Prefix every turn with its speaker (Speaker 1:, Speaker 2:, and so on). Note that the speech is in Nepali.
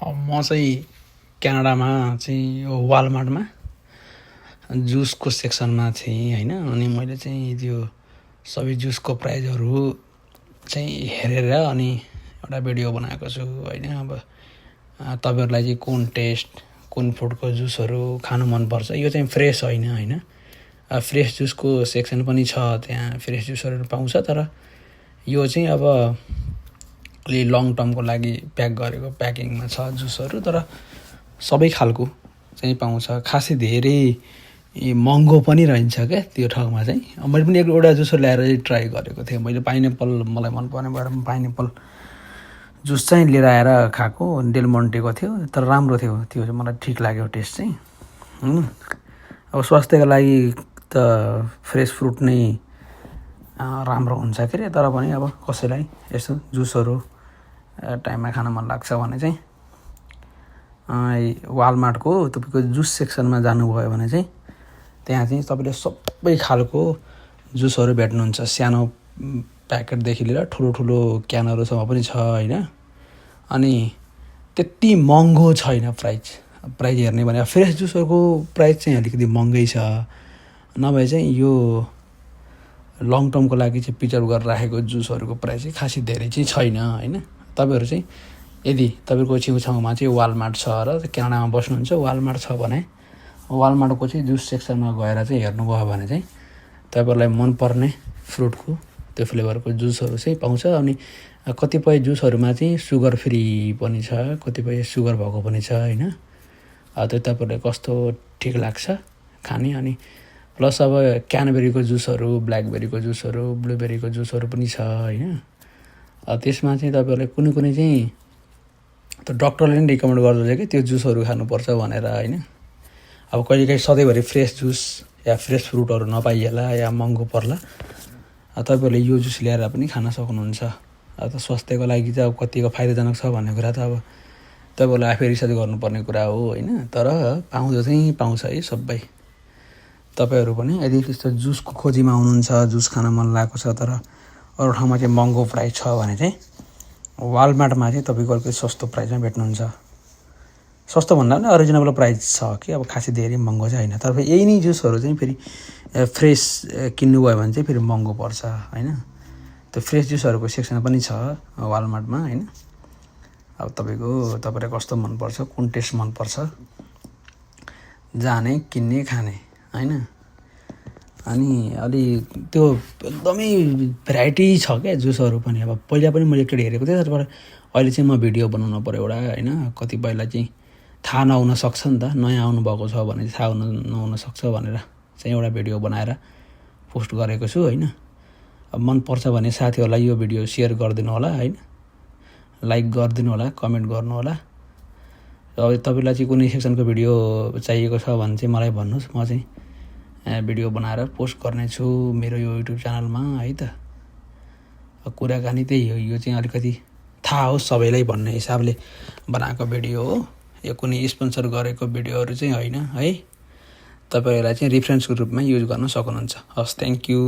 Speaker 1: म चाहिँ क्यानाडामा चाहिँ यो वालमार्टमा जुसको सेक्सनमा थिएँ होइन। अनि मैले चाहिँ त्यो सबै जुसको प्राइजहरू चाहिँ हेरेर अनि एउटा भिडियो बनाएको छु होइन। अब तपाईँहरूलाई चाहिँ कुन टेस्ट कुन फुडको जुसहरू खानु मनपर्छ, यो चाहिँ फ्रेस होइन। फ्रेस जुसको सेक्सन पनि छ, त्यहाँ फ्रेस जुसहरू पाउँछ। तर यो चाहिँ अब अलि लङ टर्मको लागि प्याक गरेको प्याकिङमा छ जुसहरू, तर सबै खालको चाहिँ पाउँछ। खासै धेरै महँगो पनि रहन्छ क्या त्यो ठाउँमा चाहिँ। मैले पनि एउटा जुसहरू ल्याएर चाहिँ ट्राई गरेको थिएँ। मैले पाइनएप्पल मलाई मनपर्ने भएर पाइनएप्पल जुस चाहिँ लिएर आएर खाएको, डेलमोन्टेको थियो, तर राम्रो थियो। त्यो चाहिँ मलाई ठिक लाग्यो टेस्ट चाहिँ। अब स्वास्थ्यको लागि त फ्रेस फ्रुट नै राम्रो हुन्छ के अरे। तर पनि अब कसैलाई यसो जुसहरू टाइममा खान मन लाग्छ भने चाहिँ वालमार्टको तपाईँको जुस सेक्सनमा जानुभयो भने चाहिँ त्यहाँ चाहिँ तपाईँले सबै खालको जुसहरू भेट्नुहुन्छ। सानो प्याकेटदेखि लिएर ठुलो क्यानहरूसम्म पनि छ होइन। अनि त्यति महँगो छैन प्राइज हेर्ने भने। फ्रेस जुसहरूको प्राइस चाहिँ अलिकति महँगै छ, नभए चाहिँ यो लङ टर्मको लागि चाहिँ प्रिजर्भ गरेर राखेको जुसहरूको प्राइस चाहिँ खासै धेरै चाहिँ छैन होइन। तपाईँहरू चाहिँ यदि तपाईँको छेउछाउमा चाहिँ वालमार्ट छ र क्यानाडामा बस्नुहुन्छ, वालमार्ट छ भने वालमार्टको चाहिँ जुस सेक्सनमा गएर चाहिँ हेर्नुभयो भने चाहिँ तपाईँहरूलाई मनपर्ने फ्रुटको त्यो फ्लेभरको जुसहरू चाहिँ पाउँछ। अनि कतिपय जुसहरूमा चाहिँ सुगर फ्री पनि छ, कतिपय सुगर भएको पनि छ होइन। त्यो तपाईँहरूलाई कस्तो ठिक लाग्छ खाने। अनि प्लस अब क्यानबेरीको जुसहरू, ब्ल्याकबेरीको जुसहरू, ब्लुबेरीको जुसहरू पनि छ होइन। त्यसमा चाहिँ तपाईँहरूले कुनै चाहिँ त डक्टरले पनि रिकमेन्ड गर्दछ कि त्यो जुसहरू खानुपर्छ भनेर होइन। अब कहिलेकाहीँ सधैँभरि फ्रेस जुस या फ्रेस फ्रुटहरू नपाइएला या महँगो पर्ला, तपाईँहरूले यो जुस ल्याएर पनि खान सक्नुहुन्छ। त स्वास्थ्यको लागि चाहिँ अब कतिको फाइदाजनक छ भन्ने कुरा त अब तपाईँहरूलाई आफै रिसर्च गर्नुपर्ने कुरा हो होइन। तर पाउँछ है सबै। तपाईँहरू पनि यदि त्यस्तो जुसको खोजीमा हुनुहुन्छ, जुस खान मन लागेको छ तर अरू ठाउँमा चाहिँ महँगो प्राइस छ भने चाहिँ वालमार्टमा चाहिँ तपाईँको अलिकति सस्तो प्राइसमा भेट्नुहुन्छ। सस्तो भन्दा पनि रिजनेबल प्राइस छ कि, अब खासै धेरै महँगो चाहिँ होइन। तर यही नै जुसहरू चाहिँ फेरि फ्रेस किन्नुभयो भने चाहिँ फेरि महँगो पर्छ होइन। त्यो फ्रेस जुसहरूको सेक्सन पनि छ वालमार्टमा होइन। अब तपाईँलाई कस्तो मनपर्छ, कुन टेस्ट मनपर्छ, जाने किन्ने खाने होइन। अनि अलि त्यो एकदमै भेराइटी छ क्या जुसहरू पनि। अब पहिला पनि मैले एकचोटि हेरेको थिएँ, तर अहिले चाहिँ म भिडियो बनाउनु पऱ्यो एउटा होइन। कतिपयलाई चाहिँ थाहा नहुन सक्छ नि त, नयाँ आउनुभएको छ भने थाहा नहुन सक्छ भनेर चाहिँ एउटा भिडियो बनाएर पोस्ट गरेको छु होइन। अब मनपर्छ भने साथीहरूलाई यो भिडियो सेयर गरिदिनु होला होइन, लाइक गरिदिनु होला, कमेन्ट गर्नु होला। अब तपाईँलाई चाहिँ कुनै सेक्सनको भिडियो चाहिएको छ भने चाहिँ मलाई भन्नुहोस्, म चाहिँ भिडियो बनाएर पोस्ट गर्नेछु मेरो यो युट्युब च्यानलमा है त। कुराकानी त्यही हो, यो चाहिँ अलिकति थाहा होस् सबैलाई भन्ने हिसाबले बनाएको भिडियो हो। यो कुनै स्पोन्सर गरेको भिडियोहरू चाहिँ होइन है। तपाईँहरूलाई चाहिँ रेफरेन्सको रूपमा युज गर्न सक्नुहुन्छ। हस्, थ्याङ्क यू।